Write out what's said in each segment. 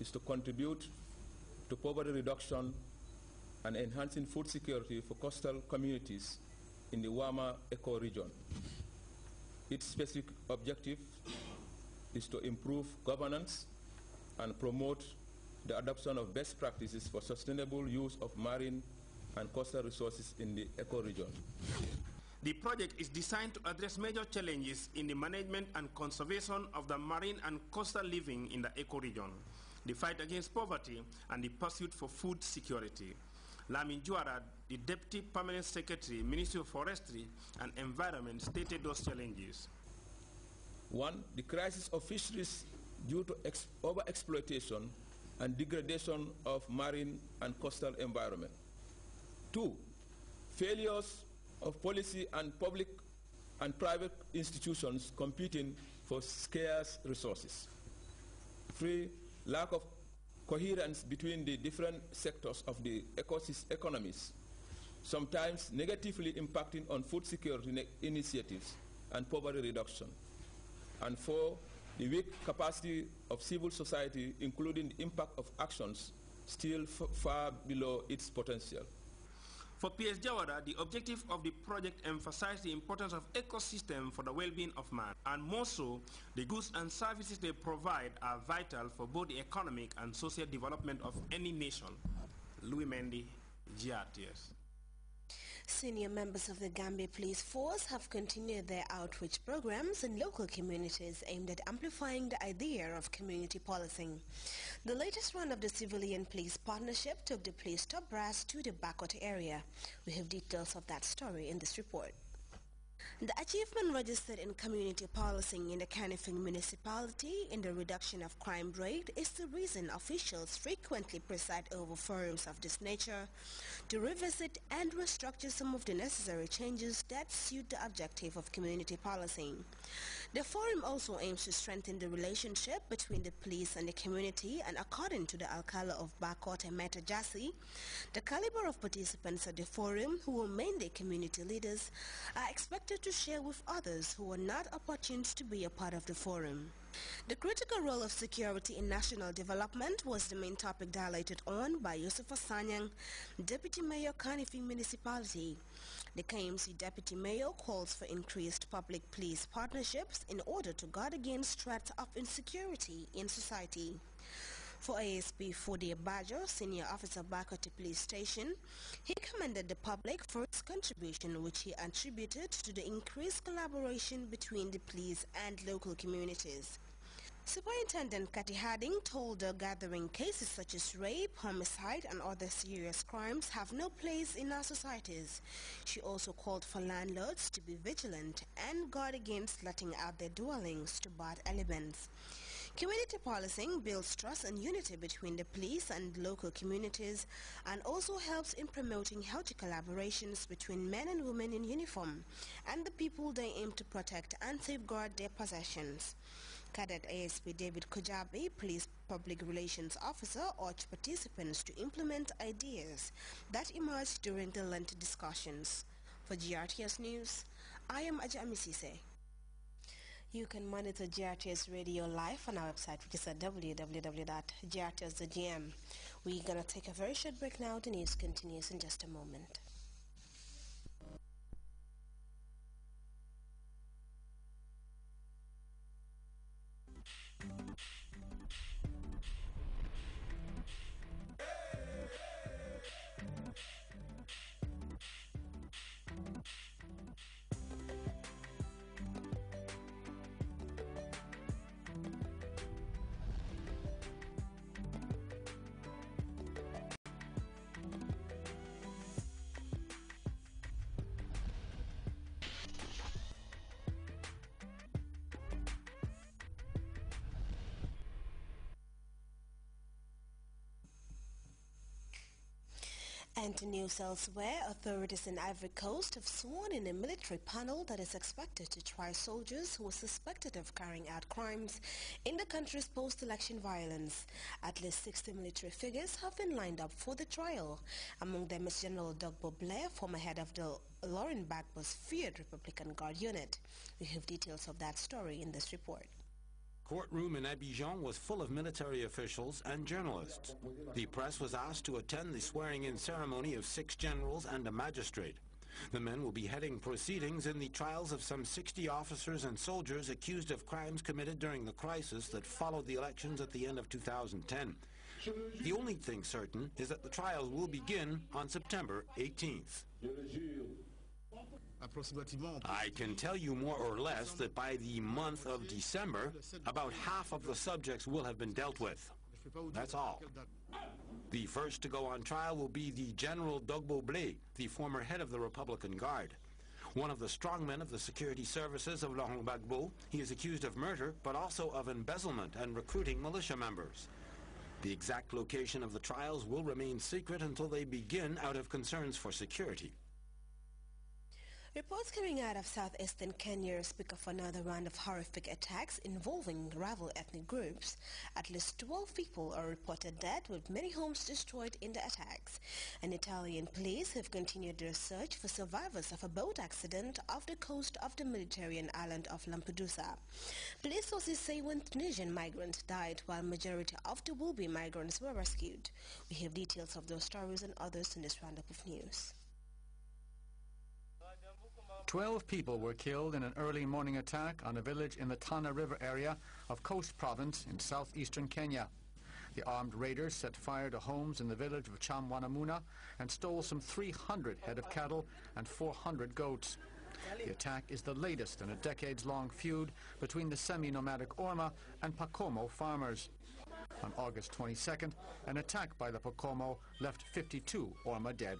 is to contribute to poverty reduction and enhancing food security for coastal communities in the Wama ecoregion. Its specific objective is to improve governance and promote the adoption of best practices for sustainable use of marine and coastal resources in the ecoregion. The project is designed to address major challenges in the management and conservation of the marine and coastal living in the ecoregion, the fight against poverty, and the pursuit for food security. Lamin Juara, the Deputy Permanent Secretary, Ministry of Forestry and Environment, stated those challenges. 1. The crisis of fisheries due to overexploitation and degradation of marine and coastal environment. 2. Failures of policy and public and private institutions competing for scarce resources. 3. Lack of coherence between the different sectors of the economies, sometimes negatively impacting on food security initiatives and poverty reduction. And 4, the weak capacity of civil society, including the impact of actions still far below its potential. For PS Jawara, the objective of the project emphasized the importance of ecosystem for the well-being of man, and more so, the goods and services they provide are vital for both the economic and social development of any nation. Louis Mendy, Grts. Senior members of the Gambia Police Force have continued their outreach programs in local communities aimed at amplifying the idea of community policing. The latest round of the civilian police partnership took the police top brass to the Bakot area. We have details of that story in this report. The achievement registered in community policing in the Kanifing municipality in the reduction of crime rate is the reason officials frequently preside over forums of this nature to revisit and restructure some of the necessary changes that suit the objective of community policing. The forum also aims to strengthen the relationship between the police and the community, and according to the Alcala of Bakot and Meta Jassi, the caliber of participants at the forum, who are mainly community leaders, are expected to share with others who are not opportune to be a part of the forum. The critical role of security in national development was the main topic dilated on by Yusuf Asanyang, Deputy Mayor Kanifing Municipality. The KMC Deputy Mayor calls for increased public police partnerships in order to guard against threats of insecurity in society. For ASP Fodi Abajo, Senior Officer Bakoti Police Station, he commended the public for its contribution, which he attributed to the increased collaboration between the police and local communities. Superintendent Kati Harding told the gathering cases such as rape, homicide and other serious crimes have no place in our societies. She also called for landlords to be vigilant and guard against letting out their dwellings to bad elements. Community policing builds trust and unity between the police and local communities and also helps in promoting healthy collaborations between men and women in uniform and the people they aim to protect and safeguard their possessions. Cadet ASP David Kujabi, Police Public Relations Officer, urged participants to implement ideas that emerged during the lengthy discussions. For GRTS News, I am Aja Amisise. You can monitor GRTS Radio live on our website, which is at www.grts.gm. We're going to take a very short break now. The news continues in just a moment. And to news elsewhere, authorities in Ivory Coast have sworn in a military panel that is expected to try soldiers who are suspected of carrying out crimes in the country's post-election violence. At least 60 military figures have been lined up for the trial. Among them is General Dogbo Blair, former head of the Lauren Gbagbo's feared Republican Guard unit. We have details of that story in this report. courtroom in Abidjan was full of military officials and journalists. The press was asked to attend the swearing-in ceremony of 6 generals and a magistrate. The men will be heading proceedings in the trials of some 60 officers and soldiers accused of crimes committed during the crisis that followed the elections at the end of 2010. The only thing certain is that the trials will begin on September 18th. I can tell you more or less that by the month of December, about half of the subjects will have been dealt with. That's all. The first to go on trial will be the General Dogbo Blé, the former head of the Republican Guard. One of the strongmen of the security services of Laurent Gbagbo, he is accused of murder, but also of embezzlement and recruiting militia members. The exact location of the trials will remain secret until they begin out of concerns for security. Reports coming out of southeastern Kenya speak of another round of horrific attacks involving rival ethnic groups. At least 12 people are reported dead, with many homes destroyed in the attacks. And Italian police have continued their search for survivors of a boat accident off the coast of the Mediterranean island of Lampedusa. Police sources say 1 Tunisian migrant died, while majority of the will-be migrants were rescued. We have details of those stories and others in this roundup of news. 12 people were killed in an early morning attack on a village in the Tana River area of Coast Province in southeastern Kenya. The armed raiders set fire to homes in the village of Chamwanamuna and stole some 300 head of cattle and 400 goats. The attack is the latest in a decades-long feud between the semi-nomadic Orma and Pacomo farmers. On August 22nd, an attack by the Pacomo left 52 Orma dead.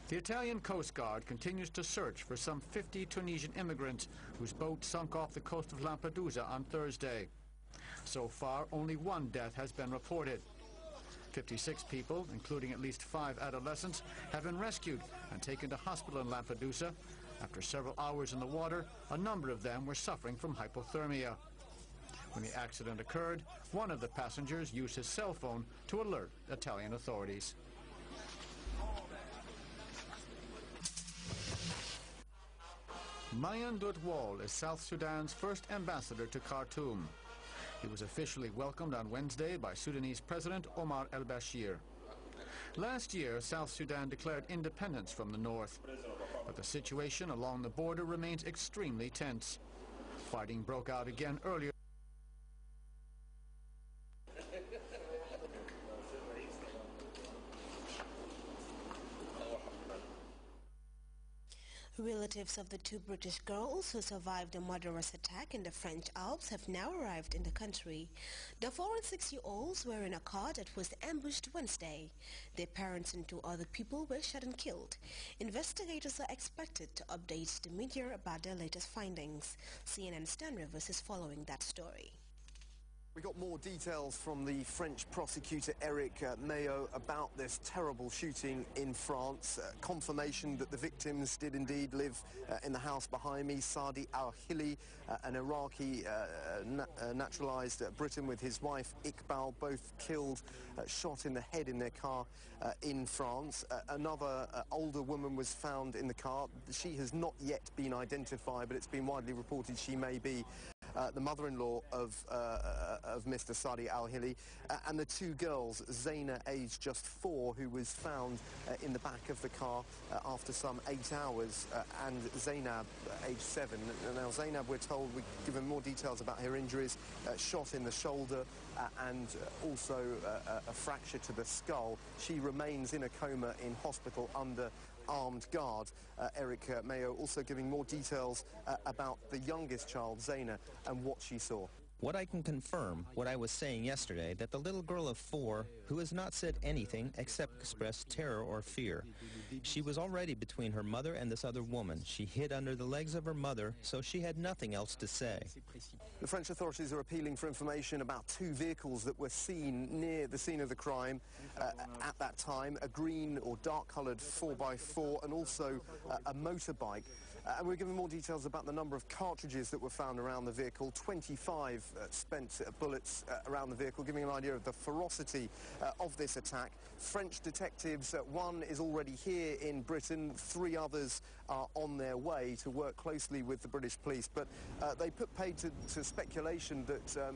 The Italian Coast Guard continues to search for some 50 Tunisian immigrants whose boat sunk off the coast of Lampedusa on Thursday. So far, only 1 death has been reported. 56 people, including at least 5 adolescents, have been rescued and taken to hospital in Lampedusa. After several hours in the water, a number of them were suffering from hypothermia. When the accident occurred, one of the passengers used his cell phone to alert Italian authorities. Mayan Dutwal is South Sudan's first ambassador to Khartoum. He was officially welcomed on Wednesday by Sudanese President Omar al-Bashir. Last year, South Sudan declared independence from the north, but the situation along the border remains extremely tense. Fighting broke out again earlier. Relatives of the 2 British girls who survived a murderous attack in the French Alps have now arrived in the country. The 4- and 6-year-olds were in a car that was ambushed Wednesday. Their parents and 2 other people were shot and killed. Investigators are expected to update the media about their latest findings. CNN Stan Rivers is following that story. We got more details from the French prosecutor Eric Mayo about this terrible shooting in France. Confirmation that the victims did indeed live in the house behind me. Saadi Al-Hili, an Iraqi naturalized Briton, with his wife Iqbal, both killed, shot in the head in their car in France. Another older woman was found in the car. She has not yet been identified, but it's been widely reported she may be the mother-in-law of Mr. Saadi Al-Hili, and the 2 girls, Zaina, aged just 4, who was found in the back of the car after some 8 hours, and Zainab, aged 7. Now, Zainab, we're told, we're given more details about her injuries, shot in the shoulder and also a fracture to the skull. She remains in a coma in hospital under armed guard. Eric Mayo also giving more details about the youngest child, Zaina, and what she saw. What I can confirm, what I was saying yesterday, that the little girl of 4, who has not said anything except express terror or fear, she was already between her mother and this other woman. She hid under the legs of her mother, so she had nothing else to say. The French authorities are appealing for information about 2 vehicles that were seen near the scene of the crime at that time, a green or dark-coloured 4x4 and also a motorbike. And we're giving more details about the number of cartridges that were found around the vehicle. 25 spent bullets around the vehicle, giving an idea of the ferocity of this attack. French detectives, one is already here in Britain, 3 others are on their way to work closely with the British police. But they put paid to speculation that